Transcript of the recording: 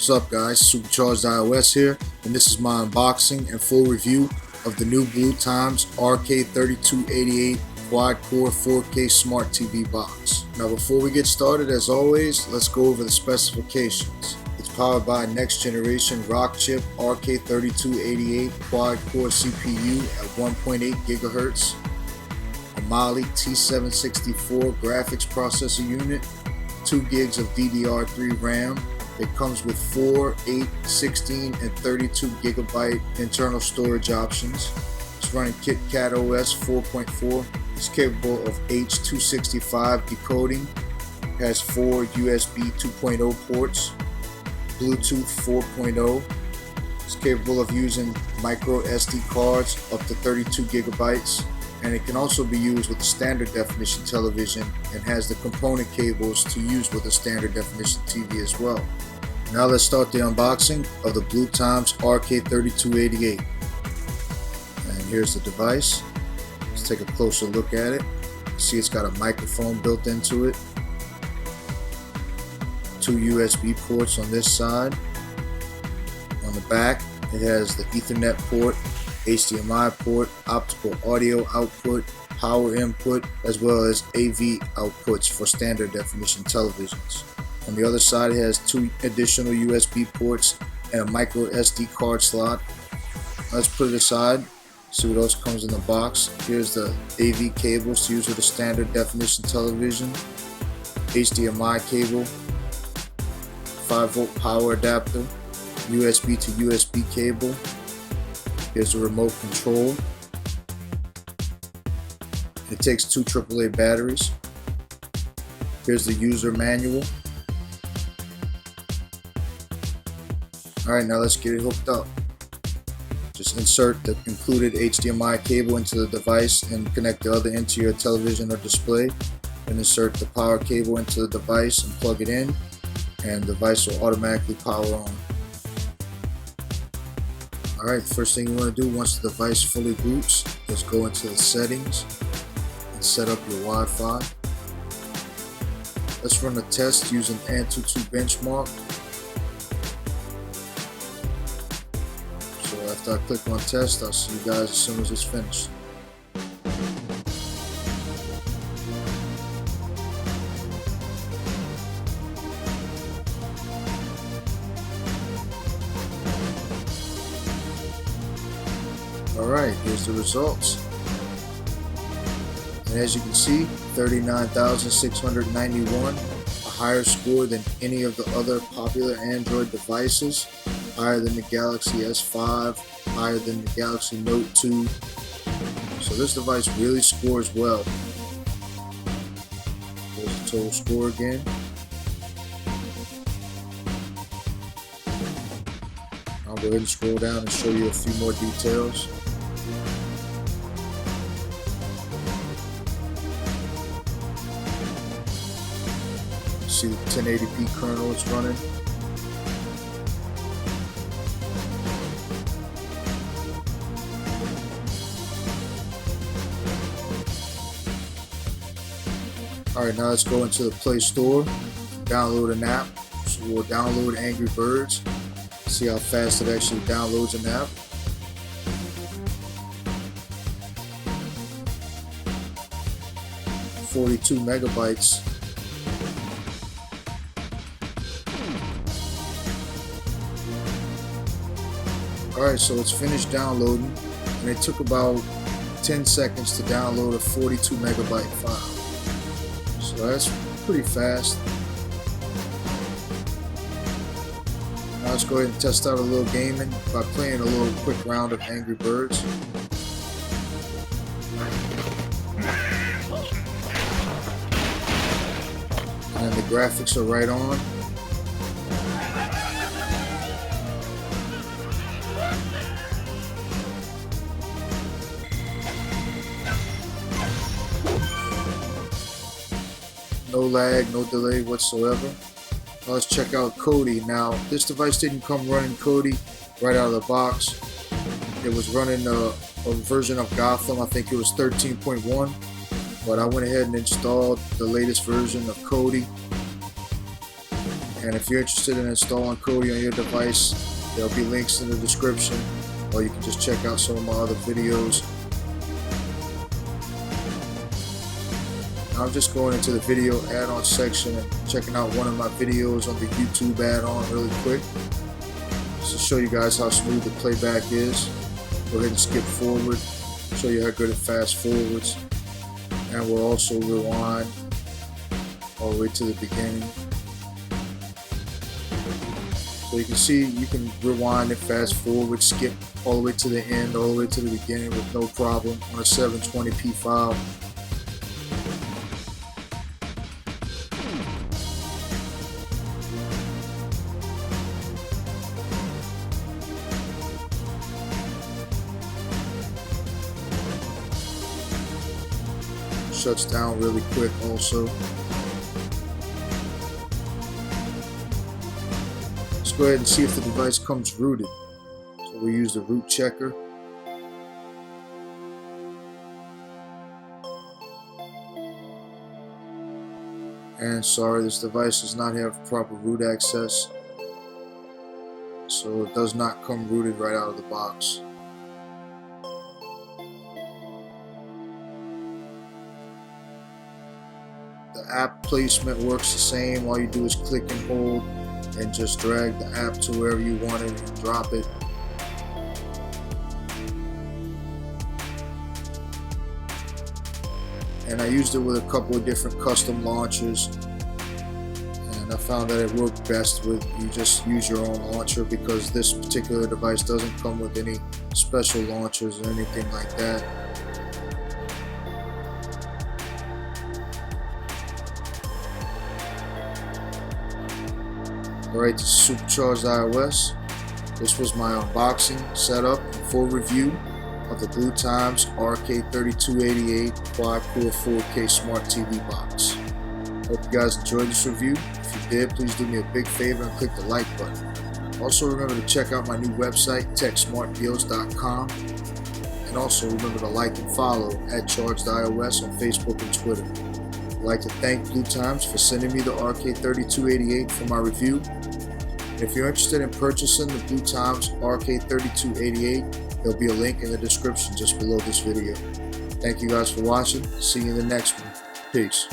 What's up guys, CHARGEDiOS here, and this is my unboxing and full review of the new Bluetimes RK3288 Quad Core 4K Smart TV box. Now before we get started, as always, let's go over the specifications. It's powered by a next generation Rockchip RK3288 Quad Core CPU at 1.8 GHz, a Mali-T764 graphics processor unit, 2 gigs of DDR3 RAM. It comes with 4, 8, 16, and 32 gigabyte internal storage options. It's running KitKat OS 4.4. It's capable of H.265 decoding. It has 4 USB 2.0 ports, Bluetooth 4.0. It's capable of using micro SD cards up to 32 gigabytes. And it can also be used with a standard definition television and has the component cables to use with a standard definition TV as well. Now let's start the unboxing of the Bluetimes RK3288. And here's the device. Let's take a closer look at it. See, it's got a microphone built into it. 2 USB ports on this side. On the back, it has the Ethernet port, HDMI port, optical audio output, power input, as well as AV outputs for standard definition televisions. On the other side, it has 2 additional USB ports and a micro SD card slot. Let's put it aside, see what else comes in the box. Here's the AV cables to use with a standard definition television, HDMI cable, 5-volt power adapter, USB to USB cable. Here's the remote control. It takes 2 AAA batteries. Here's the user manual. Alright, now let's get it hooked up. Just insert the included HDMI cable into the device and connect the other end to your television or display. Then insert the power cable into the device and plug it in, and the device will automatically power on. Alright, first thing you want to do once the device fully boots is go into the settings and set up your Wi-Fi. Let's run a test using AnTuTu benchmark. So after I click on test, I'll see you guys as soon as it's finished. Alright, here's the results. And as you can see, 39,691, a higher score than any of the other popular Android devices, higher than the Galaxy S5, higher than the Galaxy Note 2. So this device really scores well. Here's the total score again. I'll go ahead and scroll down and show you a few more details. See the 1080p kernel it's running. Alright, now let's go into the Play Store, download an app. So we'll download Angry Birds, see how fast it actually downloads an app. .42 megabytes. Alright, so it's finished downloading, and it took about 10 seconds to download a 42 megabyte file. So that's pretty fast. Now let's go ahead and test out a little gaming by playing a little quick round of Angry Birds. And the graphics are right on. No lag, no delay whatsoever. Now let's check out Kodi. Now, this device didn't come running Kodi right out of the box. It was running a version of Gotham. I think it was 13.1. But I went ahead and installed the latest version of Kodi. And if you're interested in installing Kodi on your device, there'll be links in the description, or you can just check out some of my other videos. I'm just going into the video add-on section and checking out one of my videos on the YouTube add-on really quick, just to show you guys how smooth the playback is. Go ahead and skip forward, show you how good it fast forwards, and we'll also rewind all the way to the beginning. So you can see you can rewind and fast forward, skip all the way to the end, all the way to the beginning with no problem on a 720p file. Shuts down really quick also. Let's go ahead and see if the device comes rooted. So we use the root checker. And sorry, this device does not have proper root access, so it does not come rooted right out of the box. The app placement works the same. All you do is click and hold and just drag the app to wherever you want it and drop it. And I used it with a couple of different custom launchers, and I found that it worked best with you just use your own launcher, because this particular device doesn't come with any special launchers or anything like that. Alright, this is Super CHARGEDiOS. This was my unboxing, setup, and full review of the Bluetimes RK3288 Quad Core 4K Smart TV box. Hope you guys enjoyed this review. If you did, please do me a big favor and click the like button. Also remember to check out my new website, techsmartdeals.com. And also remember to like and follow at CHARGEDiOS on Facebook and Twitter. I'd like to thank Bluetimes for sending me the RK3288 for my review. And if you're interested in purchasing the Bluetimes RK3288, there'll be a link in the description just below this video. Thank you guys for watching. See you in the next one. Peace.